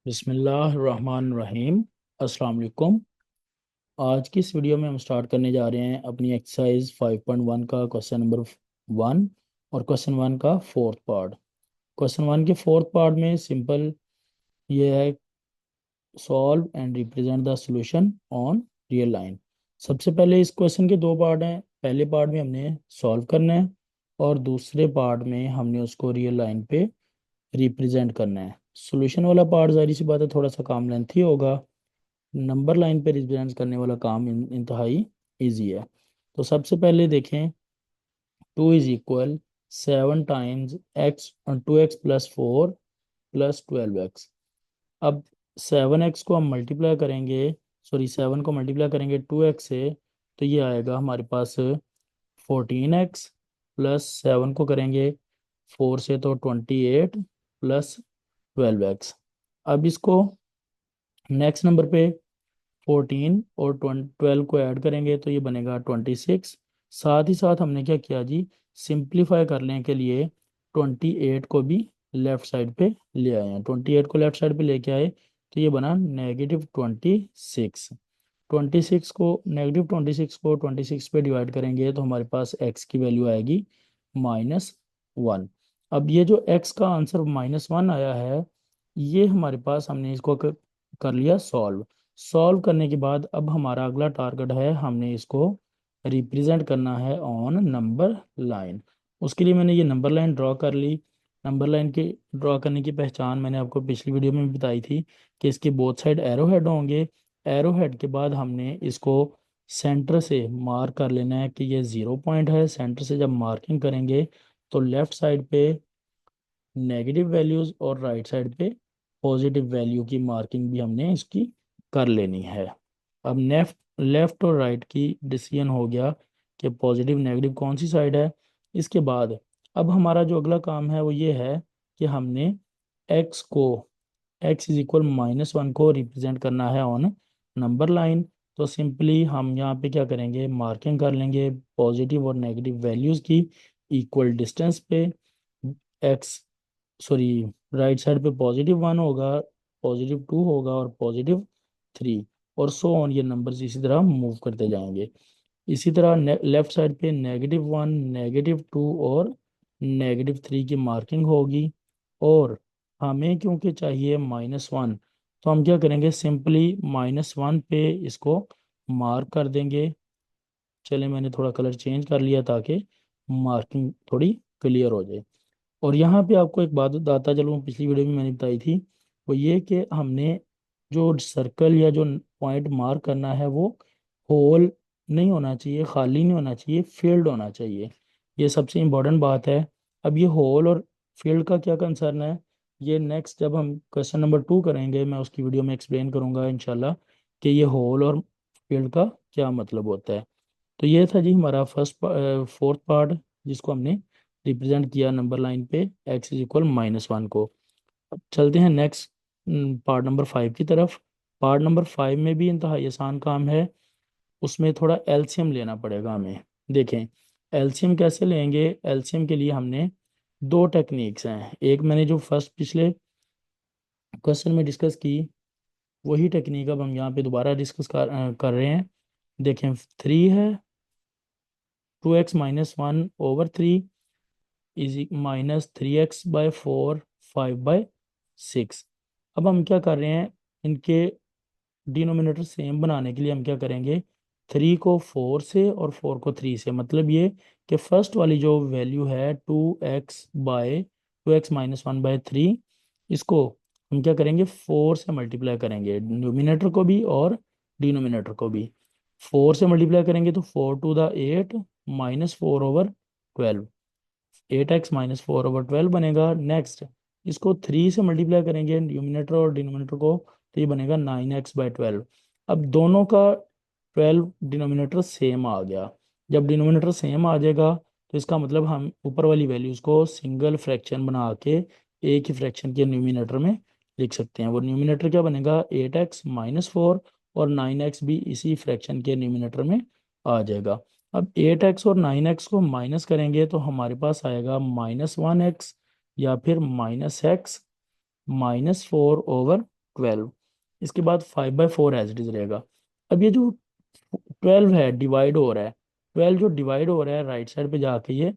बिस्मिल्लाहिर्रहमानिर्रहीम। अस्सलाम वालेकुम। आज की इस वीडियो में हम स्टार्ट करने जा रहे हैं अपनी एक्सरसाइज 5.1 का क्वेश्चन नंबर 1 और क्वेश्चन 1 का फोर्थ पार्ट। क्वेश्चन 1 के फोर्थ पार्ट में सिंपल ये है, solve and represent the solution on real line. सबसे पहले इस क्वेश्चन के दो पार्ट हैं। पहले पार्ट में हमने सॉल्व करना है और दूसरे पार्ट में हमने उसको रियल लाइन पे रिप्रेजेंट करना है। सॉल्यूशन वाला पार्ट जाहिर सी बात है थोड़ा सा काम लेंथी होगा। नंबर लाइन पे रिप्रेजेंट करने वाला काम इंतहाई इजी है। तो सबसे पहले देखें, 2 = 7 times x 2x plus 4 plus 12x। अब 7x को हम मल्टीप्लाई करेंगे, सॉरी 7 को मल्टीप्लाई करेंगे 2x से, तो ये आएगा हमारे पास 14x प्लस 7 को करेंगे 4 से तो 28 प्लस 12x। अब इसको नेक्स्ट नंबर पे 14 और 12 को ऐड करेंगे तो ये बनेगा 26। साथ ही साथ हमने क्या किया जी, सिंप्लीफाई करने के लिए 28 को भी लेफ्ट साइड पे ले आए हैं। 28 को लेफ्ट साइड पे लेके आए तो ये बना -26। 26 को 26 पे डिवाइड करेंगे तो हमारे पास x की वैल्यू आएगी -1। अब ये जो x का आंसर -1 आया है, ये हमारे पास हमने इसको कर लिया सॉल्व। सॉल्व करने के बाद अब हमारा अगला टारगेट है, हमने इसको रिप्रेजेंट करना है ऑन नंबर लाइन। उसके लिए मैंने ये नंबर लाइन ड्रॉ कर ली। नंबर लाइन की ड्रॉ करने की पहचान मैंने आपको पिछली वीडियो में भी बताई थी कि इसके बोथ साइड एरो हेड होंगे। एरो हेड के बाद हमने इसको सेंटर से मार्क कर लेना है कि ये 0 पॉइंट है। सेंटर से जब मार्किंग करेंगे तो लेफ्ट साइड पे नेगेटिव वैल्यूज़ और राइट साइड पे पॉजिटिव वैल्यू की मार्किंग भी हमने इसकी कर लेनी है। अब लेफ्ट लेफ्ट और राइट की डिसीजन हो गया कि पॉजिटिव नेगेटिव कौन सी साइड है। इसके बाद अब हमारा जो अगला काम है वो ये है कि हमने x को x = -1 को रिप्रेजेंट करना है ऑन नंबर लाइन। तो सिंपली हम यहाँ पे क्या करेंगे, मार्किंग कर लेंगे पॉजिटिव और नेगेटिव वैल्यूज़ की इक्वल डिस्टेंस पे। एक्स सॉरी राइट साइड पे +1 होगा, +2 होगा और +3 और सो ऑन। ये नंबर्स इसी तरह मूव करते जाएंगे। इसी तरह लेफ्ट साइड पे -1, -2 और -3 की मार्किंग होगी। और हमें क्योंकि चाहिए -1, तो हम क्या करेंगे, सिंपली -1 पे इसको मार्क कर देंगे। चले मैंने थोड़ा कलर चेंज कर लिया ताकि मार्किंग थोड़ी क्लियर हो जाए। और यहाँ पे आपको एक बात बताता चलूँ, पिछली वीडियो में मैंने बताई थी, वो ये कि हमने जो सर्कल या जो पॉइंट मार्क करना है वो होल नहीं होना चाहिए, खाली नहीं होना चाहिए, फील्ड होना चाहिए। ये सबसे इम्पोर्टेंट बात है। अब ये होल और फील्ड का क्या कंसर्न है, ये नेक्स्ट जब हम क्वेश्चन नंबर 2 करेंगे मैं उसकी वीडियो में एक्सप्लेन करूंगा इंशाल्लाह कि ये होल और फील्ड का क्या मतलब होता है। तो ये था जी हमारा फोर्थ पार्ट, जिसको हमने रिप्रेजेंट किया नंबर लाइन पे x = -1 को। अब चलते हैं नेक्स्ट पार्ट नंबर 5 की तरफ। पार्ट नंबर 5 में भी इंतहाई आसान काम है। उसमें थोड़ा एलसीएम लेना पड़ेगा हमें। देखें एलसीएम कैसे लेंगे। एलसीएम के लिए हमने दो टेक्निक्स हैं। एक मैंने जो फर्स्ट पिछले क्वेश्चन में डिस्कस की, वही टेक्निक अब हम यहाँ पे दोबारा डिस्कस कर रहे हैं। देखें 3 है, 2x - 1/3 इज -3x/4 5/6। अब हम क्या कर रहे हैं, इनके डिनोमिनेटर सेम बनाने के लिए हम क्या करेंगे, 3 को 4 से और 4 को 3 से, मतलब ये कि फर्स्ट वाली जो वैल्यू है 2x - 1/3, इसको हम क्या करेंगे 4 से मल्टीप्लाई करेंगे, न्यूमिनेटर को भी और डिनोमिनेटर को भी। 4 से मल्टीप्लाई करेंगे तो 4 × 8 -4/12, 8x - 4/12 बनेगा। नेक्स्ट इसको 3 से मल्टीप्लाई करेंगे न्यूमिनेटर और डिनोमिनेटर को, तो ये बनेगा 9x/12। अब दोनों का 12 डिनोमिनेटर सेम आ गया। जब डिनोमिनेटर सेम आ जाएगा तो इसका मतलब हम ऊपर वाली वैल्यूज़ को सिंगल फ्रैक्शन बना के एक ही फ्रैक्शन के न्यूमिनेटर में लिख सकते हैं। वो न्यूमिनेटर क्या बनेगा, 8x - 4, और 9x भी इसी फ्रैक्शन के न्यूमिनेटर में आ जाएगा। अब 8x और 9x को माइनस करेंगे तो हमारे पास आएगा -1x या फिर -x -4/12। 12। इसके बाद 5/4 एज इट इज रहेगा। अब ये जो 12 है डिवाइड हो रहा है, 12 जो डिवाइड हो रहा है राइट साइड पे जाके ये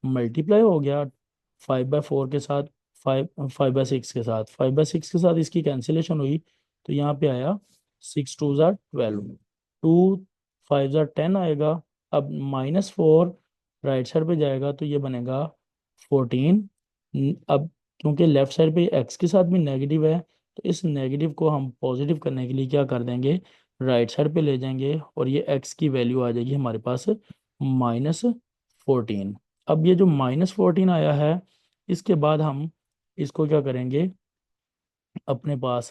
मल्टीप्लाई हो गया 5/4 के साथ, 5/6 के साथ, 5/6 के साथ इसकी कैंसिलेशन हुई तो यहाँ पे आया 6 2 ज़ा 12, 2 5 ज़ा 10 आएगा। अब -4 राइट साइड पे जाएगा तो ये बनेगा 14। अब क्योंकि लेफ्ट साइड पे एक्स के साथ भी नेगेटिव है तो इस नेगेटिव को हम पॉजिटिव करने के लिए क्या कर देंगे, राइट साइड पे ले जाएंगे और ये एक्स की वैल्यू आ जाएगी हमारे पास -14। अब ये जो -14 आया है इसके बाद हम इसको क्या करेंगे, अपने पास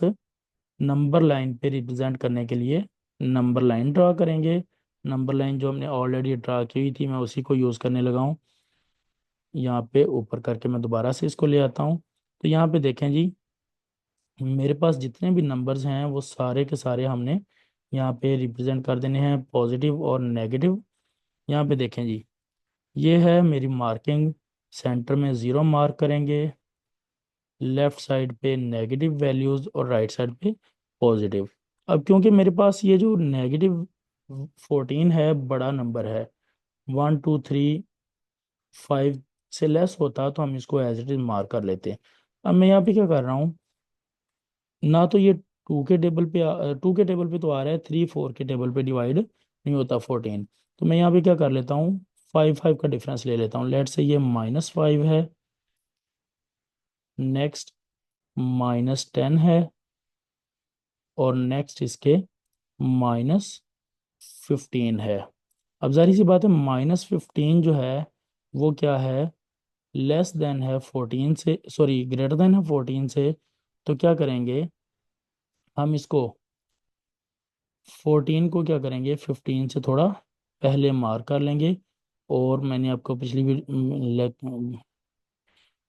नंबर लाइन पे रिप्रेजेंट करने के लिए नंबर लाइन ड्रा करेंगे। नंबर लाइन जो हमने ऑलरेडी ड्रा की हुई थी मैं उसी को यूज़ करने लगा हूँ। यहाँ पे ऊपर करके मैं दोबारा से इसको ले आता हूँ। तो यहाँ पे देखें जी, मेरे पास जितने भी नंबर्स हैं वो सारे के सारे हमने यहाँ पे रिप्रेजेंट कर देने हैं पॉजिटिव और नेगेटिव। यहाँ पे देखें जी, ये है मेरी मार्किंग। सेंटर में ज़ीरो मार्क करेंगे, लेफ्ट साइड पे नेगेटिव वैल्यूज़ और राइट साइड पे पॉजिटिव। अब क्योंकि मेरे पास ये जो -14 है बड़ा नंबर है, 1 2 3 5 से लेस होता तो हम इसको एज इट इज मार्क कर लेते हैं। अब मैं यहाँ पे क्या कर रहा हूँ, ना तो ये टू के टेबल पे तो आ रहा है, 3 4 के टेबल पे डिवाइड नहीं होता 14। तो मैं यहाँ पे क्या कर लेता हूँ, 5 5 का डिफरेंस ले लेता हूँ। लेट से ये -5 है, नेक्स्ट -10 है और नेक्स्ट इसके -15 है। अब जाहिर सी बात है -15 जो है वो क्या है, लेस देन है 14 से, सॉरी ग्रेटर देन है 14 से। तो क्या करेंगे हम इसको 14 को क्या करेंगे 15 से थोड़ा पहले मार्क कर लेंगे। और मैंने आपको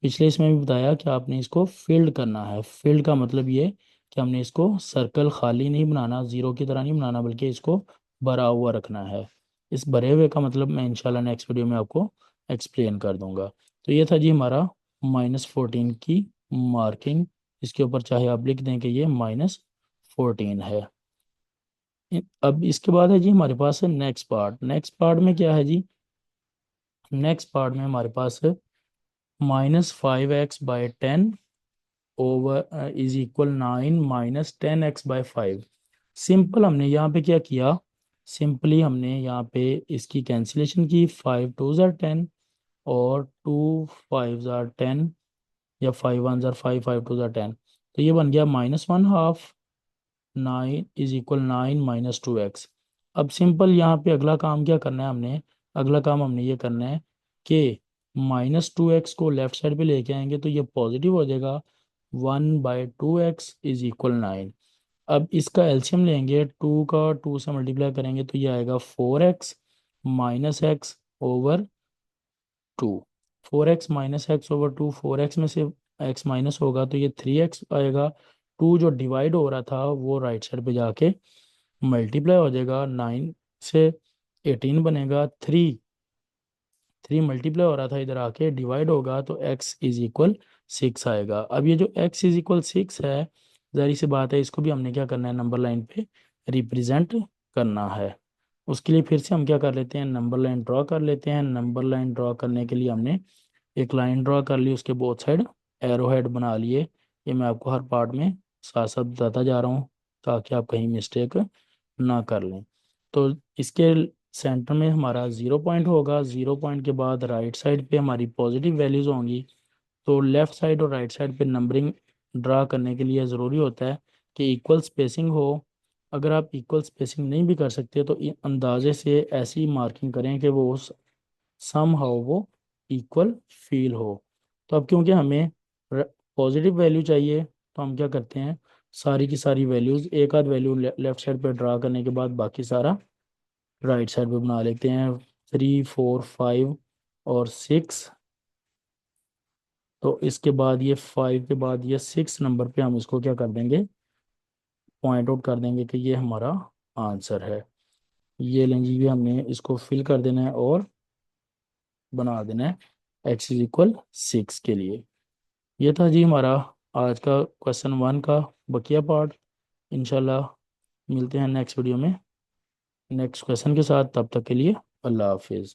पिछले इसमें भी बताया कि आपने इसको फिल्ड करना है। फिल्ड का मतलब ये कि हमने इसको सर्कल खाली नहीं बनाना, ज़ीरो की तरह नहीं बनाना, बल्कि इसको भरा हुआ रखना है। इस भरे हुए का मतलब मैं इंशाल्लाह नेक्स्ट वीडियो में आपको एक्सप्लेन कर दूंगा। तो ये था जी हमारा -14 की मार्किंग। इसके ऊपर चाहे आप लिख दें कि ये -14 है। अब इसके बाद है जी हमारे पास है नेक्स्ट पार्ट। नेक्स्ट पार्ट में क्या है जी, नेक्स्ट पार्ट में हमारे पास है -5x/10 over is equal 9 -10x/5। Simple हमने यहाँ पे क्या किया, सिंपली हमने यहाँ पे इसकी कैंसिलेशन की, 5 2 ज़ा 10 और 2 5 ज़ा 10 या 5 1 ज़ा 5 5 2 ज़ा 10। तो ये बन गया -1/2, 9 9 अब सिंपल यहाँ पे अगला काम क्या करना है हमने, अगला काम हमने ये करना है कि -2x को लेफ्ट साइड पे लेके आएंगे तो ये पॉजिटिव हो जाएगा। 1/2x is equal 9। अब इसका एलसीएम लेंगे, 2 का 2 से मल्टीप्लाई करेंगे तो ये आएगा 4x -x over 2। 4x - x/2, 4x में से x माइनस होगा तो ये 3x आएगा। 2 जो डिवाइड हो रहा था वो राइट साइड पे जाके मल्टीप्लाई हो जाएगा, 9 से 18 बनेगा। 3 मल्टीप्लाई हो रहा था इधर आके डिवाइड होगा तो x इज इक्वल 6 आएगा। अब ये जो x इज इक्वल 6 है, जाहिर सी बात है इसको भी हमने क्या करना है, नंबर लाइन पे रिप्रेजेंट करना है। उसके लिए फिर से हम क्या कर लेते हैं, नंबर लाइन ड्रॉ कर लेते हैं। नंबर लाइन ड्रॉ करने के लिए हमने एक लाइन ड्रॉ कर ली, उसके बोथ साइड एरो हेड बना लिए। ये मैं आपको हर पार्ट में साथ साथ बताता जा रहा हूँ ताकि आप कहीं मिस्टेक ना कर लें। तो इसके सेंटर में हमारा 0 पॉइंट होगा, 0 पॉइंट के बाद राइट साइड पे हमारी पॉजिटिव वैल्यूज़ होंगी। तो लेफ़्ट साइड और राइट साइड पे नंबरिंग ड्रा करने के लिए ज़रूरी होता है कि इक्वल स्पेसिंग हो। अगर आप इक्वल स्पेसिंग नहीं भी कर सकते तो अंदाजे से ऐसी मार्किंग करें कि वो सम हाउ वो इक्वल फील हो। तो अब क्योंकि हमें पॉजिटिव वैल्यू चाहिए तो हम क्या करते हैं, सारी की सारी वैल्यूज़ एक आध वैल्यू लेफ्ट साइड पे ड्रा करने के बाद बाकी सारा राइट साइड पे बना लेते हैं। 3 4 5 और 6। तो इसके बाद ये 5 के बाद ये 6 नंबर पे हम इसको क्या कर देंगे, पॉइंट आउट कर देंगे कि ये हमारा आंसर है। ये लें जी, ये हमने इसको फिल कर देना है और बना देना है x इज इक्वल 6 के लिए। ये था जी हमारा आज का क्वेश्चन 1 का बकिया पार्ट। इंशाल्लाह मिलते हैं नेक्स्ट वीडियो में नेक्स्ट क्वेश्चन के साथ। तब तक के लिए अल्लाह हाफिज़।